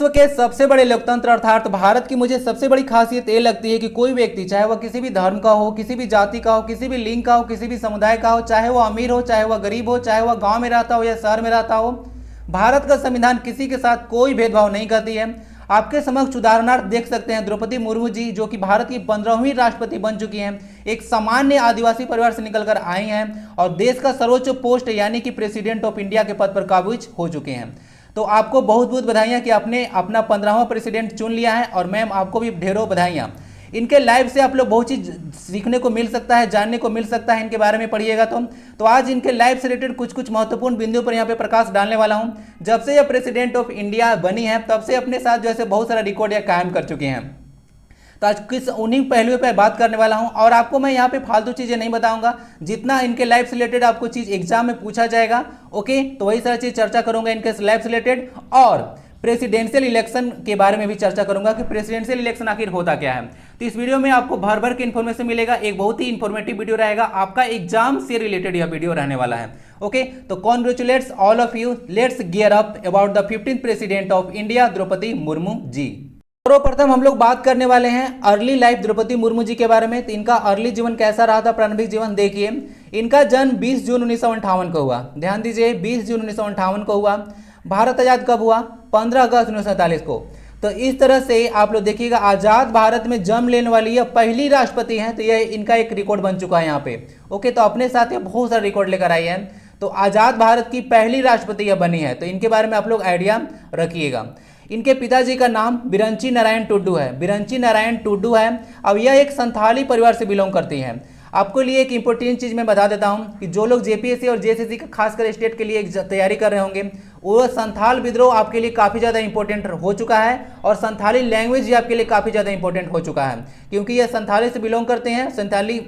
विश्व के सबसे बड़े लोकतंत्र अर्थात भारत की मुझे सबसे बड़ी खासियत ये लगती है कि कोई व्यक्ति चाहे वह किसी भी धर्म का हो, किसी भी जाति का हो, किसी भी लिंग का हो, किसी भी समुदाय का हो, चाहे वह अमीर हो, चाहे वह गरीब हो, चाहे वह गांव में रहता हो या शहर में रहता हो, भारत का संविधान किसी के साथ कोई भेदभाव नहीं करती है। आपके समक्ष उदाहरणार्थ देख सकते हैं द्रौपदी मुर्मू जी, जो कि भारत की 15वीं राष्ट्रपति बन चुकी हैं, एक सामान्य आदिवासी परिवार से निकलकर आई हैं और देश का सर्वोच्च पोस्ट यानी कि प्रेसिडेंट ऑफ इंडिया के पद पर काबिज हो चुके हैं। तो आपको बहुत बहुत बधाइयाँ कि आपने अपना 15वां प्रेसिडेंट चुन लिया है और मैम आपको भी ढेरों बधाइयाँ। इनके लाइव से आप लोग बहुत चीज़ सीखने को मिल सकता है, जानने को मिल सकता है, इनके बारे में पढ़िएगा तो आज इनके लाइव से रिलेटेड कुछ कुछ महत्वपूर्ण बिंदुओं पर यहाँ पे प्रकाश डालने वाला हूँ। जब से यह प्रेसिडेंट ऑफ इंडिया बनी है तब से अपने साथ जो है बहुत सारा रिकॉर्ड या कायम कर चुके हैं। तो आज किस उन्हीं पहलुओं पर बात करने वाला हूं और आपको मैं यहाँ पे फालतू चीज़ें नहीं बताऊंगा, जितना इनके लाइफ से रिलेटेड आपको चीज़ एग्जाम में पूछा जाएगा ओके, तो वही सारी चीज़ चर्चा करूंगा इनके लाइफ से रिलेटेड और प्रेसिडेंशियल इलेक्शन के बारे में भी चर्चा करूंगा कि प्रेसिडेंशियल इलेक्शन आखिर होता क्या है। तो इस वीडियो में आपको भर भर के इन्फॉर्मेशन मिलेगा, एक बहुत ही इंफॉर्मेटिव वीडियो रहेगा, आपका एग्जाम से रिलेटेड यह वीडियो रहने वाला है। ओके, तो congratulates all of you, let's gear up about the 15th president of India Draupadi Murmu ji. सर्वप्रथम हम लोग बात करने वाले हैं अर्ली लाइफ द्रौपदी मुर्मू जी के बारे में। तो इनका अर्ली जीवन कैसा रहा था, प्रारंभिक जीवन देखिए। इनका जन्म 20 जून 1958 को हुआ, ध्यान दीजिए 20 जून 1958 को हुआ। भारत आजाद कब हुआ, 15 अगस्त 1947 को। तो इस तरह से आप लोग देखिएगा आजाद भारत में जन्म लेने वाली यह पहली राष्ट्रपति हैं, तो यह इनका एक रिकॉर्ड बन चुका है यहाँ पे। ओके, तो अपने साथ ये बहुत सारा रिकॉर्ड लेकर आई है, तो आजाद भारत की पहली राष्ट्रपति यह बनी है, तो इनके बारे में आप लोग आइडिया रखिएगा। इनके पिताजी का नाम बिरंची नारायण टुड्डू है, बिरंची नारायण टुड्डू है। अब यह एक संथाली परिवार से बिलोंग करती हैं। आपको लिए एक इंपॉर्टेंट चीज़ मैं बता देता हूं कि जो लोग जेपीएससी और जेएसएससी का खासकर स्टेट के लिए तैयारी कर रहे होंगे, वो संथाल विद्रोह आपके लिए काफ़ी ज़्यादा इंपॉर्टेंट हो चुका है और संथाली लैंग्वेज भी आपके लिए काफ़ी ज़्यादा इंपॉर्टेंट हो चुका है, क्योंकि ये संथाली से बिलोंग करते हैं, संथाली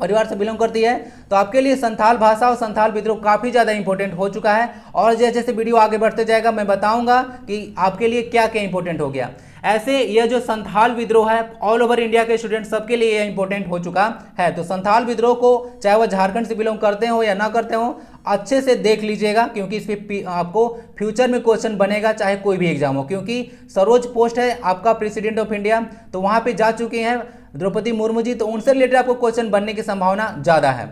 परिवार से बिलोंग करती है। तो आपके लिए संथाल भाषा और संथाल विद्रोह काफ़ी ज़्यादा इंपॉर्टेंट हो चुका है और जैसे जैसे वीडियो आगे बढ़ते जाएगा मैं बताऊंगा कि आपके लिए क्या क्या इंपॉर्टेंट हो गया। ऐसे यह जो संथाल विद्रोह है ऑल ओवर इंडिया के स्टूडेंट सबके लिए यह इंपॉर्टेंट हो चुका है। तो संथाल विद्रोह को चाहे वह झारखंड से बिलोंग करते हो या ना करते हो अच्छे से देख लीजिएगा, क्योंकि इस पर आपको फ्यूचर में क्वेश्चन बनेगा चाहे कोई भी एग्जाम हो, क्योंकि सर्वोच्च पोस्ट है आपका प्रेसिडेंट ऑफ इंडिया, तो वहाँ पे जा चुके हैं द्रौपदी मुर्मू जी, तो उनसे रिलेटेड आपको क्वेश्चन बनने की संभावना ज़्यादा है।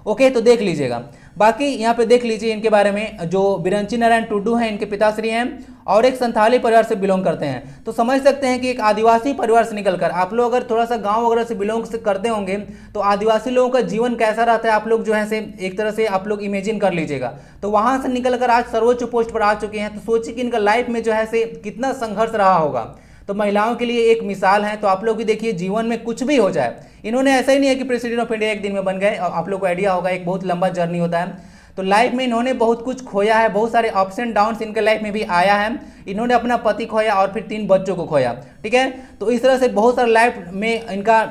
ओके, तो देख लीजिएगा। बाकी यहाँ पे देख लीजिए इनके बारे में, जो बिरंची नारायण टुड्डू हैं इनके पिताश्री हैं और एक संथाली परिवार से बिलोंग करते हैं। तो समझ सकते हैं कि एक आदिवासी परिवार से निकलकर आप लोग अगर थोड़ा सा गांव वगैरह से बिलोंग करते होंगे तो आदिवासी लोगों का जीवन कैसा रहता है आप लोग जो है से एक तरह से आप लोग इमेजिन कर लीजिएगा। तो वहाँ से निकलकर आज सर्वोच्च पोस्ट पर आ चुके हैं, तो सोचिए कि इनका लाइफ में जो है से कितना संघर्ष रहा होगा। तो महिलाओं के लिए एक मिसाल है। तो आप लोग भी देखिए जीवन में कुछ भी हो जाए, इन्होंने ऐसा ही नहीं है कि प्रेसिडेंट ऑफ इंडिया एक दिन में बन गए, और आप लोग को आइडिया होगा एक बहुत लंबा जर्नी होता है। तो लाइफ में इन्होंने बहुत कुछ खोया है, बहुत सारे अप्स एंड डाउन्स इनके लाइफ में भी आया है। इन्होंने अपना पति खोया और फिर 3 बच्चों को खोया, ठीक है। तो इस तरह से बहुत सारे लाइफ में इनका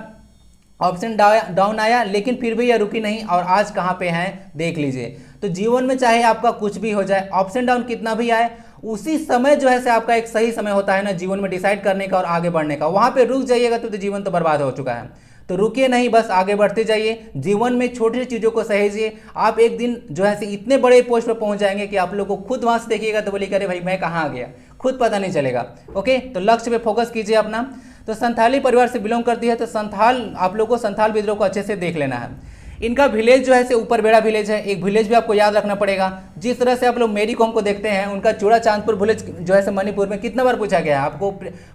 अप्स एंड डाउन आया, लेकिन फिर भी यह रुकी नहीं और आज कहाँ पे हैं देख लीजिए। तो जीवन में चाहे आपका कुछ भी हो जाए, अप्स एंड डाउन कितना भी आए, उसी समय जो है से आपका एक सही समय होता है ना जीवन में डिसाइड करने का और आगे बढ़ने का। वहाँ पे रुक जाइएगा तो जीवन तो बर्बाद हो चुका है। तो रुकिए नहीं, बस आगे बढ़ते जाइए। जीवन में छोटी छोटी चीज़ों को सहेजिए, आप एक दिन जो है से इतने बड़े पोस्ट पर पहुंच जाएंगे कि आप लोग को खुद वहाँ से देखिएगा तो बोलिए अरे भाई मैं कहाँ आ गया, खुद पता नहीं चलेगा। ओके, तो लक्ष्य पे फोकस कीजिए अपना। तो संथाली परिवार से बिलोंग करती है, तो संथाल आप लोग को संथाल विद्रोह को अच्छे से देख लेना है। इनका विलेज जो है से ऊपर बेड़ा विलेज है, एक विलेज भी आपको याद रखना पड़ेगा। जिस तरह से आप लोग मेरी कॉम को देखते हैं, उनका चूड़ा चांदपुर विलेज जो है से मणिपुर में कितना बार पूछा गया है, आपको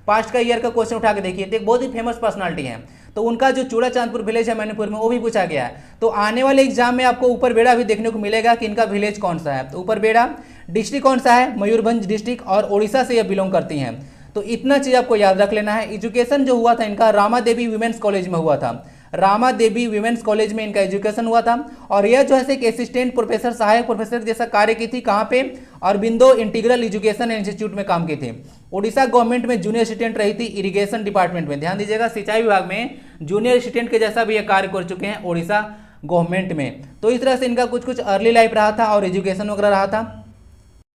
पास्ट का ईयर का क्वेश्चन उठा के देखिए, तो एक बहुत ही फेमस पर्सनालिटी है। तो उनका जो चूड़ा चांदपुर विलेज है मणिपुर में वो भी पूछा गया है। तो आने वाले एग्जाम में आपको ऊपर बेड़ा भी देखने को मिलेगा कि इनका विलेज कौन सा है। तो ऊपर बेड़ा डिस्ट्रिक्ट कौन सा है, मयूरभंज डिस्ट्रिक्ट, और उड़ीसा से यह बिलोंग करती हैं। तो इतना चीज़ आपको याद रख लेना है। एजुकेशन जो हुआ था इनका रामा देवी वीमेंस कॉलेज में हुआ था, रामा देवी वीमेंस कॉलेज में इनका एजुकेशन हुआ था। और यह जो है एक असिस्टेंट प्रोफेसर, सहायक प्रोफेसर जैसा कार्य की थी, कहाँ पे, अरबिंदो इंटीग्रल एजुकेशन इंस्टीट्यूट में काम की थी। उड़ीसा गवर्नमेंट में जूनियर असिस्टेंट रही थी इरिगेशन डिपार्टमेंट में, ध्यान दीजिएगा सिंचाई विभाग में जूनियर असिस्टेंट के जैसा भी यह कार्य कर चुके हैं उड़ीसा गवर्नमेंट में। तो इस तरह से इनका कुछ कुछ अर्ली लाइफ रहा था और एजुकेशन वगैरह रहा था।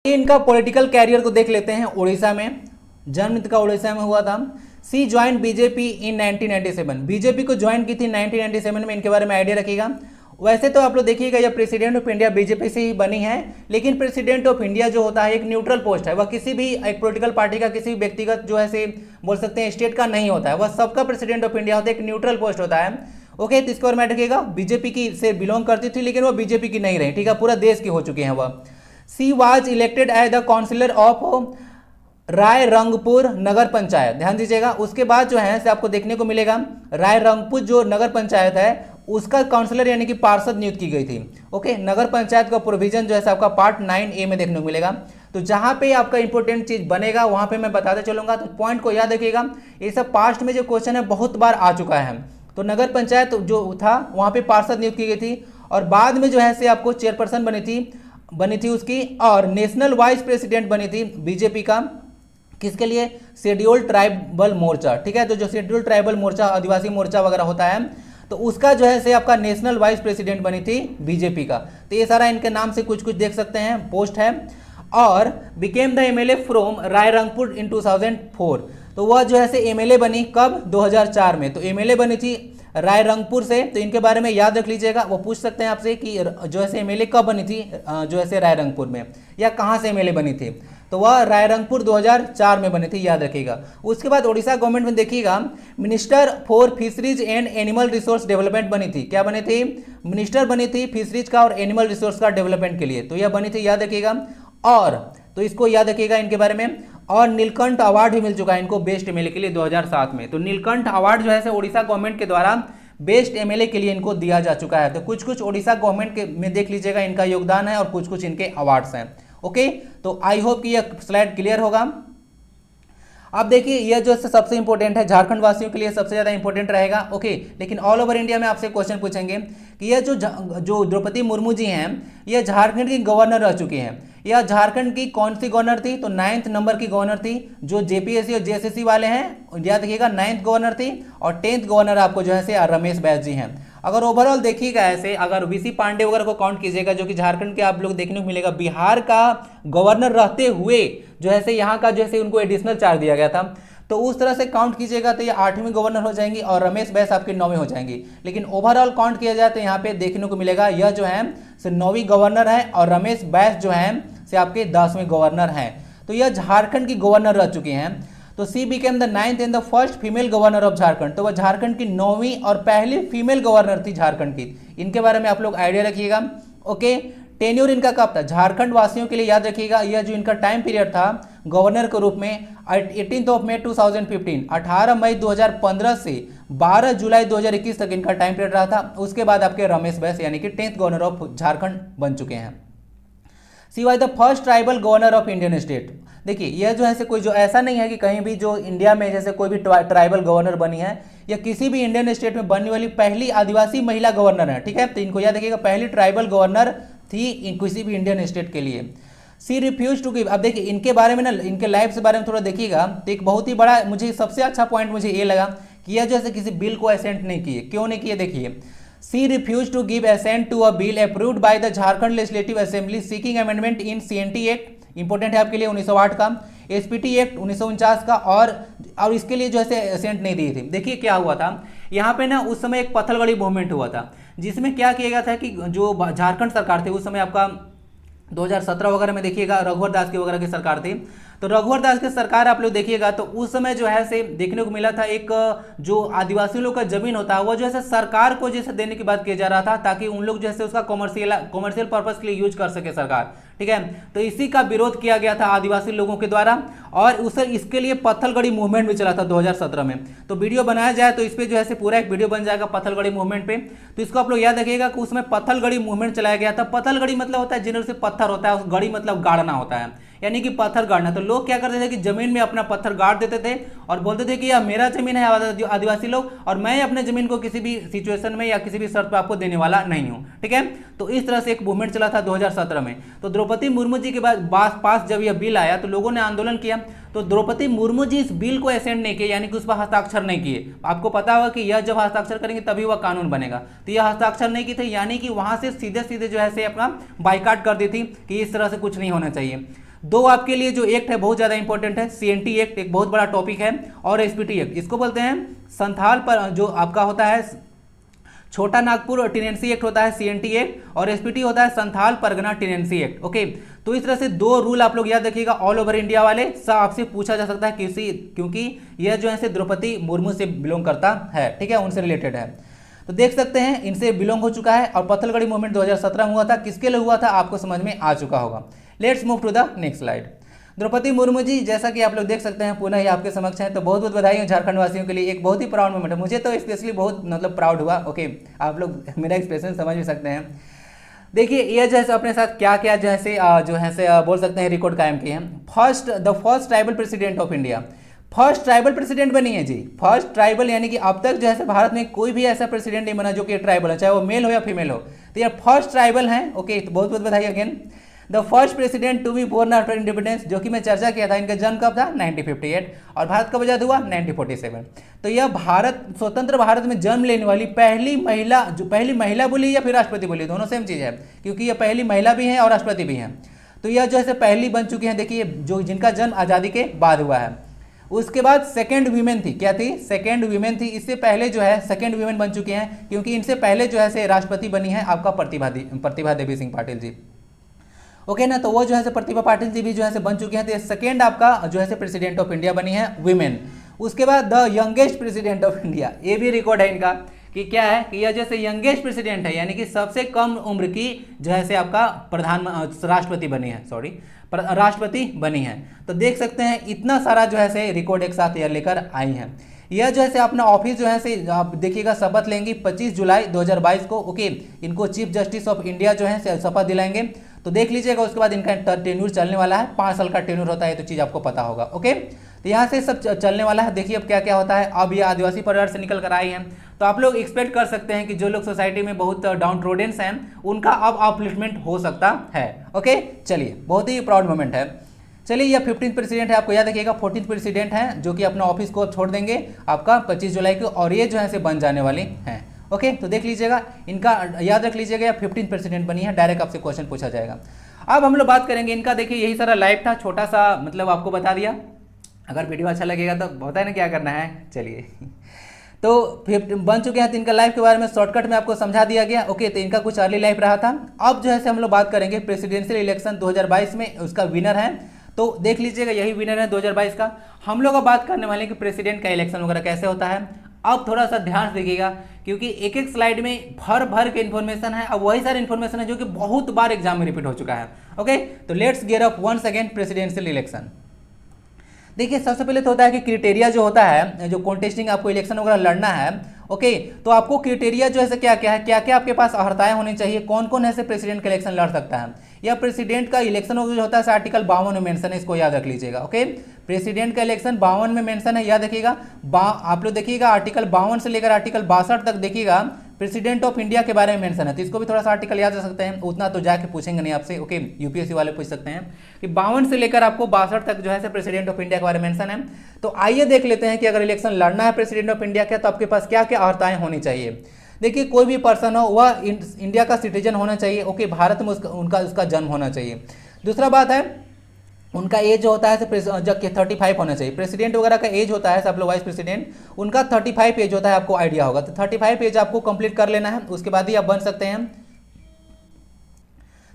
इनका पॉलिटिकल कैरियर को देख लेते हैं। उड़ीसा में जन्म इनका उड़ीसा में हुआ था। C join BJP in 1997, BJP को ज्वाइन की थी 1997 में, इनके बारे में आइडिया रखिएगा। वैसे तो आप लोग देखिएगा ये प्रेसिडेंट ऑफ इंडिया बीजेपी से ही बनी है, लेकिन प्रेसिडेंट ऑफ इंडिया जो होता है एक न्यूट्रल पोस्ट है, वह किसी भी एक पॉलिटिकल पार्टी का, किसी भी व्यक्तिगत जो है से बोल सकते हैं स्टेट का नहीं होता है, वह सबका प्रेसिडेंट ऑफ इंडिया होता है, एक न्यूट्रल पोस्ट होता है। ओके, तो इसको और मैं रखिएगा बीजेपी की से बिलोंग करती थी, लेकिन वह बीजेपी की नहीं रही, ठीक है, पूरा देश की हो चुके हैं वह। She was elected as the councillor of Rairangpur Nagar Panchayat, ध्यान दीजिएगा। उसके बाद जो है से आपको देखने को मिलेगा रायरंगपुर जो नगर पंचायत है उसका काउंसलर यानी कि पार्षद नियुक्त की गई थी। ओके, नगर पंचायत का प्रोविजन जो है आपका पार्ट 9A में देखने को मिलेगा। तो जहां पे आपका इंपॉर्टेंट चीज बनेगा वहां पे मैं बताते चलूंगा, तो पॉइंट को याद रखिएगा। ये सब पास्ट में जो क्वेश्चन है बहुत बार आ चुका है। तो नगर पंचायत जो था वहां पे पार्षद नियुक्त की गई थी, और बाद में जो है से आपको चेयरपर्सन बनी थी उसकी, और नेशनल वाइस प्रेसिडेंट बनी थी बीजेपी का, किसके लिए, शेड्यूल्ड ट्राइबल मोर्चा, ठीक है। तो जो शेड्यूल्ड ट्राइबल मोर्चा, आदिवासी मोर्चा वगैरह होता है, तो उसका जो है से आपका नेशनल वाइस प्रेसिडेंट बनी थी बीजेपी का। तो ये सारा इनके नाम से कुछ कुछ देख सकते हैं, पोस्ट है। और became the MLA from Rairangpur in 2004, तो वह जो है से एमएलए बनी कब, 2004 में। तो एमएलए बनी थी रायरंगपुर से, तो इनके बारे में याद रख लीजिएगा। वो पूछ सकते हैं आपसे कि जो है एमएलए कब बनी थी जो है रायरंगपुर में, या कहाँ से एमएलए बनी थी, तो वह रायरंगपुर 2004 में बनी थी, याद रखिएगा। उसके बाद उड़ीसा गवर्नमेंट में देखिएगा minister for fisheries and animal resource development बनी थी। क्या बनी थी, मिनिस्टर बनी थी फिशरीज का और एनिमल रिसोर्स का डेवलपमेंट के लिए, तो यह बनी थी, याद रखिएगा। और तो इसको याद रखिएगा इनके बारे में। और नीलकंठ अवार्ड भी मिल चुका है इनको बेस्ट एमएलए के लिए 2007 में। तो नीलकंठ अवार्ड जो है उड़ीसा गवर्नमेंट के द्वारा बेस्ट एमएलए के लिए इनको दिया जा चुका है। तो कुछ कुछ उड़ीसा गवर्नमेंट के में देख लीजिएगा इनका योगदान है, और कुछ कुछ इनके अवार्ड्स हैं। ओके, तो आई होप कि यह स्लाइड क्लियर होगा। अब देखिए यह जो सबसे इंपॉर्टेंट है, झारखंड वासियों के लिए सबसे ज्यादा इंपॉर्टेंट रहेगा। ओके, लेकिन ऑल ओवर इंडिया में आपसे क्वेश्चन पूछेंगे कि यह जो द्रौपदी मुर्मू जी हैं, यह झारखंड की गवर्नर रह चुकी हैं। यह झारखंड की कौन सी गवर्नर थी, तो 9th नंबर की गवर्नर थी। जो जेपीएससी और जेएसएससी वाले हैं याद रखिएगा 9th गवर्नर थी, और 10th गवर्नर आपको जो है रमेश बैस जी हैं। अगर ओवरऑल देखिएगा ऐसे, अगर वीसी पांडे वगैरह को काउंट कीजिएगा जो कि झारखंड के आप लोग देखने को मिलेगा, बिहार का गवर्नर रहते हुए जो है यहाँ का जो है उनको एडिशनल चार्ज दिया गया था, तो उस तरह से काउंट कीजिएगा तो ये 8वीं गवर्नर हो जाएंगी, और रमेश बैस आपके 9वीं हो जाएंगी। लेकिन ओवरऑल काउंट किया जाए तो यहाँ पे देखने को मिलेगा यह जो है 9वीं गवर्नर है, और रमेश बैस जो है से आपके 10वीं गवर्नर हैं। तो यह झारखंड की गवर्नर रह चुके हैं। तो सी became the 9th and the first female governor of Jharkhand, तो वह झारखंड की 9वीं और पहली फीमेल गवर्नर थी झारखंड की। इनके बारे में आप लोग आइडिया रखिएगा। ओके, टेन्योर इनका कब था, झारखंड वासियों के लिए याद रखिएगा यह जो इनका टाइम पीरियड था गवर्नर के रूप में 18 मई 2015, 18 मई 2015 से 12 जुलाई 2021 तक इनका टाइम पीरियड रहा था। उसके बाद आपके रमेश बैस यानी कि 10th गवर्नर ऑफ झारखंड बन चुके हैं। She was the first tribal governor of Indian state. देखिए यह जो है कोई जो ऐसा नहीं है कि कहीं भी जो इंडिया में जैसे कोई भी ट्राइबल गवर्नर बनी है, या किसी भी इंडियन स्टेट में बनने वाली पहली आदिवासी महिला गवर्नर है, ठीक है। तो इनको याद रखिएगा पहली ट्राइबल गवर्नर थी किसी भी इंडियन स्टेट के लिए। सी रिफ्यूज टू गिव, अब देखिए इनके बारे में ना, इनके लाइफ के बारे में थोड़ा देखिएगा, तो एक बहुत ही बड़ा मुझे सबसे अच्छा पॉइंट मुझे ये लगा कि यह जैसे किसी बिल को असेंट नहीं किए। क्यों नहीं किए, देखिए she refuse to give assent to a bill approved by the Jharkhand legislative assembly seeking amendment in CNT act, important है आपके लिए 1908 का, एसपीटी एक्ट 1949 का, और इसके लिए जो है असेंट नहीं दिए थे। देखिए क्या हुआ था यहाँ पे ना, उस समय एक पत्थलगड़ी मूवमेंट हुआ था, जिसमें क्या किया गया था कि जो झारखंड सरकार थी उस समय आपका 2017 वगैरह में देखिएगा रघुवर दास की वगैरह की सरकार थी। तो रघुवर दास की सरकार आप लोग देखिएगा तो उस समय जो है से देखने को मिला था एक जो आदिवासी लोग का जमीन होता है वो जो है सरकार को जैसे देने की बात किया जा रहा था, ताकि उन लोग जैसे उसका कॉमर्शियल पर्पस के लिए यूज कर सके सरकार, ठीक है। तो इसी का विरोध किया गया था आदिवासी लोगों के द्वारा, और उसे इसके लिए पत्थलगड़ी मूवमेंट भी चला था 2017 में। तो वीडियो बनाया जाए तो इस पर जो है पूरा एक वीडियो बन जाएगा पत्थलगड़ी मूवमेंट पे। तो इसको आप लोग याद रखिएगा कि उसमें पत्थलगड़ी मूवमेंट चलाया गया था। पत्थलगड़ी मतलब होता है जिन्हें से पत्थर होता है, गड़ी मतलब गाड़ना होता है, यानी कि पत्थर गाड़ना। तो लोग क्या करते थे कि जमीन में अपना पत्थर गाड़ देते थे और बोलते थे कि यह मेरा जमीन है आदिवासी लोग, और मैं अपने जमीन को किसी भी सिचुएशन में या किसी भी शर्त पर आपको देने वाला नहीं हूं, ठीक है। तो इस तरह से एक मूवमेंट चला था 2017 में। तो द्रौपदी मुर्मू जी के बाद पास जब यह बिल आया तो लोगों ने आंदोलन किया, तो द्रौपदी मुर्मू जी इस बिल को असेंट नहीं किए, यानी कि उस पर हस्ताक्षर नहीं किए। आपको पता होगा कि यह जब हस्ताक्षर करेंगे तभी वह कानून बनेगा, तो यह हस्ताक्षर नहीं किए थे, यानी कि वहां से सीधे सीधे जो है अपना बाइकाट कर दी थी कि इस तरह से कुछ नहीं होना चाहिए। दो आपके लिए जो एक्ट है बहुत ज्यादा इंपॉर्टेंट है, सीएनटी एक्ट एक बहुत बड़ा टॉपिक है, और एसपीटी एक्ट, इसको बोलते हैं संथाल पर जो आपका होता है छोटा नागपुर टेनेंसी एक्ट होता है CNT एक्ट, और SPT होता है Santhal Pargana tenancy act. Okay, तो इस तरह से 2 रूल आप लोग याद रखिएगा ऑल ओवर इंडिया वाले, सब आपसे पूछा जा सकता है क्योंकि यह जो है द्रौपदी मुर्मू से बिलोंग करता है, ठीक है, उनसे रिलेटेड है। तो देख सकते हैं इनसे बिलोंग हो चुका है। और पत्थलगड़ी मूवमेंट 2017 में हुआ था, किसके लिए हुआ था आपको समझ में आ चुका होगा। Let's move to the next slide. Draupadi Murmu ji, जैसा कि आप लोग देख सकते हैं पुनः ही आपके समक्ष हैं, तो बहुत बहुत बधाई हो झारखंड वासियों के लिए, एक बहुत ही प्राउड मोमेंट है। मुझे तो स्पेशली बहुत मतलब प्राउड हुआ। ओके, आप लोग मेरा एक्सप्रेशन समझ भी सकते हैं। देखिए ये जैसे अपने साथ क्या क्या जैसे जो है से बोल सकते हैं रिकॉर्ड कायम किए हैं। The first tribal president of India, first tribal president बनी है जी। फर्स्ट ट्राइबल यानी कि अब तक जो है भारत में कोई भी ऐसा प्रेसिडेंट नहीं बना जो कि ट्राइबल है, चाहे वो मेल हो या फीमेल हो। तो ये फर्स्ट ट्राइबल है। ओके, तो बहुत बहुत बधाई again. The first president to be born after independence, जो कि मैं चर्चा किया था, इनका जन्म कब था 1958, और भारत कब आजाद हुआ 1947। तो यह भारत स्वतंत्र भारत में जन्म लेने वाली पहली महिला, जो पहली महिला बोली या फिर राष्ट्रपति बोली, दोनों सेम चीज़ है, क्योंकि यह पहली महिला भी है और राष्ट्रपति भी है। तो यह जो है पहली बन चुकी हैं, देखिए जो जिनका जन्म आज़ादी के बाद हुआ है। उसके बाद सेकेंड वीमेन थी, क्या थी, सेकेंड वीमेन थी। इससे पहले जो है सेकेंड वीमेन बन चुकी हैं, क्योंकि इनसे पहले जो है राष्ट्रपति बनी है आपका प्रतिभा देवी सिंह पाटिल जी। ओके ना, तो वो जो है प्रतिभा पाटिल जी भी जो है बन चुके हैं। तो सेकेंड आपका जो है प्रेसिडेंट ऑफ इंडिया बनी है वीमेन। उसके बाद the youngest president of India, ये भी रिकॉर्ड है इनका कि क्या है कि यह जैसे यंगेस्ट प्रेसिडेंट है, यानी कि सबसे कम उम्र की जो है आपका राष्ट्रपति बनी है, राष्ट्रपति बनी है। तो देख सकते हैं इतना सारा जो है रिकॉर्ड एक साथ यह लेकर आई हैं। यह जो है अपना ऑफिस जो है आप देखिएगा शपथ लेंगी 25 जुलाई 2022 को। ओके, इनको चीफ जस्टिस ऑफ इंडिया जो है शपथ दिलाएंगे। तो देख लीजिएगा, उसके बाद इनका टेन्यूर चलने वाला है, 5 साल का टेन्यूर होता है, तो चीज़ आपको पता होगा। ओके, तो यहाँ से सब चलने वाला है। देखिए अब क्या क्या होता है। अब ये आदिवासी परिवार से निकल कर आई हैं, तो आप लोग एक्सपेक्ट कर सकते हैं कि जो लोग सोसाइटी में बहुत डाउन ट्रोडेंस हैं उनका अब अपलिफ्टमेंट हो सकता है। ओके, चलिए बहुत ही प्राउड मोमेंट है। चलिए यह 15th प्रेसिडेंट है, आपको याद रखिएगा 14th प्रेसिडेंट है, जो कि अपना ऑफिस को छोड़ देंगे आपका 25 जुलाई को, और ये जो है बन जाने वाली हैं। ओके, तो देख लीजिएगा, इनका याद रख लीजिएगा 15th प्रेसिडेंट बनी है, डायरेक्ट आपसे क्वेश्चन पूछा जाएगा। अब हम लोग बात करेंगे इनका। देखिए यही सारा लाइव था, छोटा सा मतलब आपको बता दिया। अगर वीडियो अच्छा लगेगा तो पता है ना क्या करना है। चलिए तो बन चुके हैं, तो इनका लाइफ के बारे में शॉर्टकट में आपको समझा दिया गया। ओके, तो इनका कुछ अर्ली लाइफ रहा था। अब जो है हम लोग बात करेंगे प्रेसिडेंशियल इलेक्शन 2022 में, उसका विनर है। तो देख लीजिएगा यही विनर है 2022 का। हम लोग अब बात करने वाले हैं कि प्रेसिडेंट का इलेक्शन वगैरह कैसे होता है। अब थोड़ा सा ध्यान से देखिएगा, क्योंकि एक एक स्लाइड में भर भर के इन्फॉर्मेशन है। अब वही सारी इन्फॉर्मेशन है जो कि बहुत बार एग्जाम में रिपीट हो चुका है। ओके, तो let's gear up once again presidential election. देखिए सबसे पहले तो होता है कि क्राइटेरिया जो होता है, जो कॉन्टेस्टिंग आपको इलेक्शन वगैरह लड़ना है। ओके, तो आपको क्राइटेरिया जो है क्या क्या है, क्या क्या आपके पास अर्हताएं होनी चाहिए, कौन कौन ऐसे प्रेसिडेंट का इलेक्शन लड़ सकता है। या प्रेसिडेंट का इलेक्शन जो होता है आर्टिकल 52 में मेंशन है, इसको याद रख लीजिएगा। ओके, प्रेसिडेंट का इलेक्शन 52 में मेंशन है, याद रखिएगा। आप लोग देखिएगा आर्टिकल 52 से लेकर आर्टिकल 62 तक देखिएगा प्रेसिडेंट ऑफ इंडिया के बारे में मेंशन है। तो इसको भी थोड़ा सा आर्टिकल याद रख सकते हैं, उतना तो जाके पूछेंगे नहीं आपसे। ओके, यूपीएससी वाले पूछ सकते हैं कि 52 से लेकर आपको 62 तक जो है प्रेसिडेंट ऑफ इंडिया के बारे में मेंशन है। तो आइए देख लेते हैं कि अगर इलेक्शन लड़ना है प्रेसिडेंट ऑफ इंडिया का, तो आपके पास क्या क्या अर्हताएं होनी चाहिए। देखिए कोई भी पर्सन हो वह इंडिया का सिटीजन होना चाहिए। ओके, भारत में उसका जन्म होना चाहिए। दूसरा बात है उनका एज जो होता है जब 35 होना चाहिए। प्रेसिडेंट वगैरह का एज होता है, सब लोग वाइस प्रेसिडेंट, उनका 35 एज होता है, आपको आइडिया होगा। तो 35 एज आपको कंप्लीट कर लेना है, उसके बाद ही आप बन सकते हैं।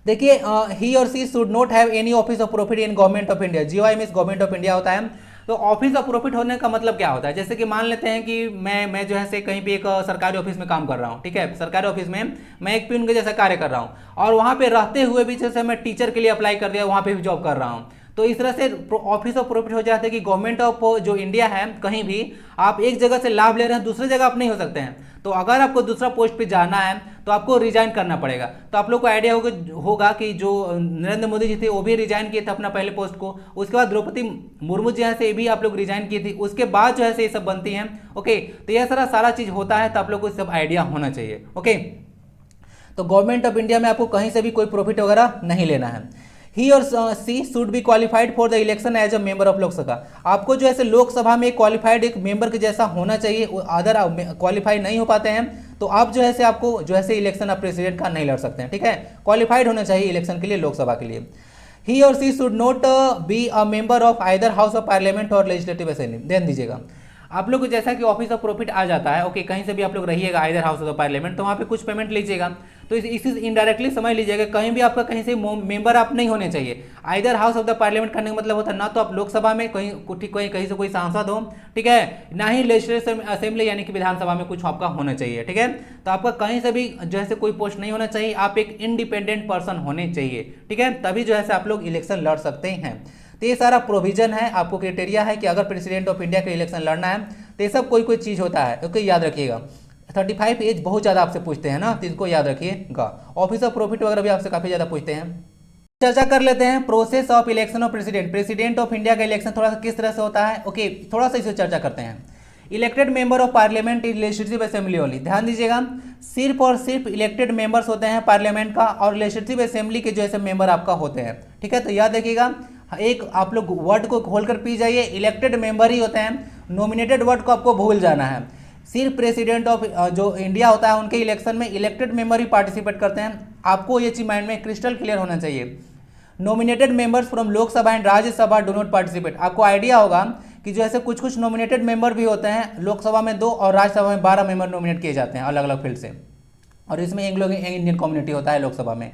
देखिए he or she should not have any office of profit in government of India. GOI में गवर्नमेंट ऑफ इंडिया होता है। तो ऑफिस ऑफ प्रॉफिट होने का मतलब क्या होता है, जैसे कि मान लेते हैं कि मैं जो है कहीं पे एक सरकारी ऑफिस में काम कर रहा हूँ, ठीक है, सरकारी ऑफिस में मैं एक पियून के जैसा कार्य कर रहा हूँ, और वहाँ पे रहते हुए भी जैसे मैं टीचर के लिए अप्लाई कर दिया, वहाँ पे भी जॉब कर रहा हूँ। तो इस तरह से ऑफिस ऑफ प्रॉफिट हो जाता है कि गवर्नमेंट ऑफ जो इंडिया है, कहीं भी आप एक जगह से लाभ ले रहे हैं, दूसरी जगह आप नहीं हो सकते हैं। तो अगर आपको दूसरा पोस्ट पे जाना है तो आपको रिजाइन करना पड़ेगा। तो आप लोग को आइडिया होगा कि जो नरेंद्र मोदी जी थे वो भी रिजाइन किए थे अपना पहले पोस्ट को। उसके बाद द्रौपदी मुर्मू जी से भी आप लोग रिजाइन किए थे, उसके बाद जो है ये सब बनती हैं। ओके, तो यह सारा चीज़ होता है, तो आप लोग को सब आइडिया होना चाहिए। ओके, तो गवर्नमेंट ऑफ इंडिया में आपको कहीं से भी कोई प्रॉफिट वगैरह नहीं लेना है। He or she should be qualified for the election as a member of Lok Sabha. आपको जो है लोकसभा में क्वालिफाइड एक मेंबर के जैसा होना चाहिए। अदर क्वालिफाई नहीं हो पाते हैं तो आप जो है आपको जो है इलेक्शन आप प्रेसिडेंट का नहीं लड़ सकते हैं, ठीक है। क्वालिफाइड होना चाहिए इलेक्शन के लिए, लोकसभा के लिए। He or she should not be a member of either house of parliament or legislative assembly. ध्यान दीजिएगा, आप लोग को जैसा कि ऑफिस ऑफ प्रॉफिट आ जाता है, ओके, कहीं से भी आप लोग रहिएगा either house of the parliament, तो वहाँ पे कुछ पेमेंट लीजिएगा। तो इस इनडायरेक्टली समझ लीजिएगा कहीं भी आपका कहीं से मेंबर आप नहीं होने चाहिए। Either house of the parliament करने का मतलब होता है ना तो आप लोकसभा में कहीं से कोई सांसद हो, ठीक है, ना ही लेजिस्लेटिव असेंबली यानी कि विधानसभा में कुछ आपका होना चाहिए, ठीक है। तो आपका कहीं से भी जो है कोई पोस्ट नहीं होना चाहिए, आप एक इंडिपेंडेंट पर्सन होने चाहिए, ठीक है, तभी जो है आप लोग इलेक्शन लड़ सकते हैं। तो ये सारा प्रोविजन है, आपको क्राइटेरिया है कि अगर प्रेसिडेंट ऑफ इंडिया का इलेक्शन लड़ना है तो ये सब कोई चीज़ होता है, ओके, याद रखिएगा। 35 एज बहुत ज़्यादा आपसे पूछते हैं ना, तो इसको याद रखिएगा। ऑफिस ऑफ प्रॉफिट वगैरह भी आपसे काफ़ी ज़्यादा पूछते हैं। चर्चा कर लेते हैं process of election of president of India का इलेक्शन थोड़ा सा किस तरह से होता है, ओके, थोड़ा सा इसे चर्चा करते हैं। Elected member of parliament is legislative assembly only, ध्यान दीजिएगा, सिर्फ और सिर्फ इलेक्टेड मेंबर्स होते हैं पार्लियामेंट का और लेजिस्लेटिव असेंबली के जो है मेंबर आपका होते हैं, ठीक है। तो याद रखिएगा, एक आप लोग वर्ड को खोल कर पी जाइए, इलेक्टेड मेंबर ही होते हैं, नॉमिनेटेड वर्ड को आपको भूल जाना है। सिर्फ प्रेसिडेंट ऑफ जो इंडिया होता है उनके इलेक्शन में इलेक्टेड मेंबर ही पार्टिसिपेट करते हैं, आपको ये चीज माइंड में क्रिस्टल क्लियर होना चाहिए। Nominated members from Lok Sabha and Rajya Sabha do not participate, आपको आइडिया होगा कि जो ऐसे कुछ कुछ नॉमिनेटेड मेंबर भी होते हैं, लोकसभा में 2 और राज्यसभा में 12 मेंबर नॉमिनेट किए जाते हैं अलग अलग फील्ड से, और इसमें इंडियन कम्युनिटी होता है लोकसभा में।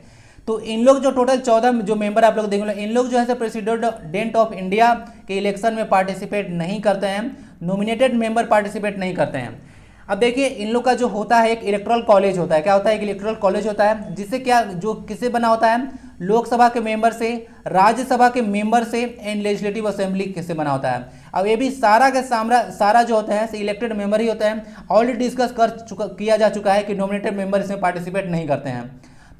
तो इन लोग जो टोटल 14 जो मेंबर आप लोग देखेंगे, इन लोग जो है प्रेसिडेंट ऑफ इंडिया के इलेक्शन में पार्टिसिपेट नहीं करते हैं, नॉमिनेटेड मेंबर पार्टिसिपेट नहीं करते हैं। अब देखिए इन लोग का जो होता है एक इलेक्टोरल कॉलेज होता है, क्या होता है, एक इलेक्टोरल कॉलेज होता है, जिससे क्या जो किससे बना होता है, लोकसभा के मेंबर से, राज्यसभा के मेंबर से एंड लेजिस्लेटिव असेंबली किससे बना होता है। अब ये भी सारा का सारा जो होता है इलेक्टेड मेंबर ही होता है। ऑलरेडी डिस्कस किया जा चुका है कि नॉमिनेटेड मेंबर इसमें पार्टिसिपेट नहीं करते हैं।